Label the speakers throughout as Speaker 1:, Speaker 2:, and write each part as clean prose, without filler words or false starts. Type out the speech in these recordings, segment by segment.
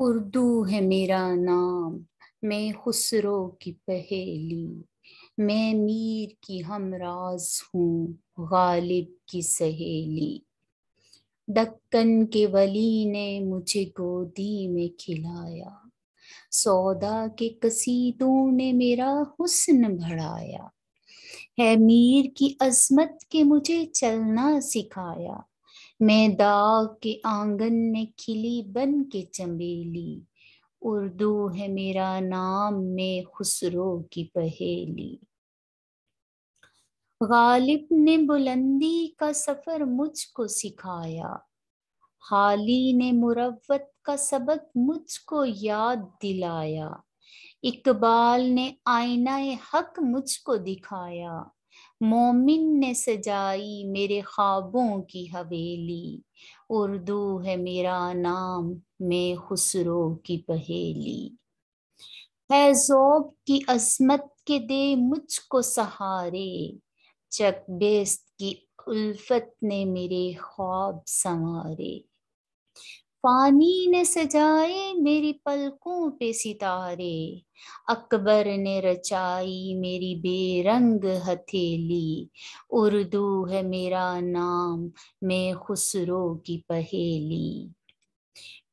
Speaker 1: اردو ہے میرا نام، میں خسرو کی پہیلی، میں میر کی ہمراز ہوں، غالب کی سہیلی۔ دکن کے ولی نے مجھے گودی میں کھلایا، سودا کے قصیدوں نے میرا حسن بڑھایا، ہے میر کی عظمت کے مجھے چلنا سکھایا، میں داغ کے آنگن میں کھلی بن کے چمیلی، اردو ہے میرا نام، میں خسرو کی پہیلی۔ غالب نے بلندی کا سفر مجھ کو سکھایا، حالی نے مروت کا سبق مجھ کو یاد دلایا، اقبال نے آئینہ حق مجھ کو دکھایا، مومن نے سجائی میرے خوابوں کی حویلی، اردو ہے میرا نام، میں خسرو کی پہیلی۔ ہے ذوق کی عظمت کے دے مجھ کو سہارے، چک بیست کی الفت نے میرے خواب سنوارے، فانی نے سجائے میری پلکوں پہ ستارے، اکبر نے رچائی میری بے رنگ ہتھیلی، اردو ہے میرا نام، میں خسرو کی پہیلی۔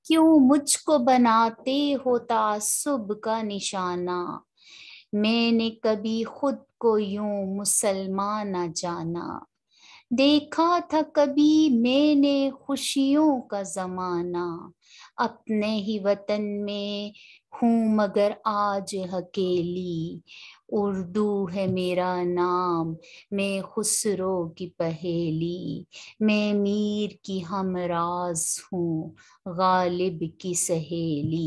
Speaker 1: کیوں مجھ کو بناتے ہو تعصب کا نشانہ، میں نے کبھی خود کو یوں مسلمان نہ جانا، دیکھا تھا کبھی میں نے خوشیوں کا زمانہ، اپنے ہی وطن میں ہوں مگر آج اکیلی، اردو ہے میرا نام، میں خسرو کی پہیلی، میں میر کی ہمراز ہوں، غالب کی سہیلی۔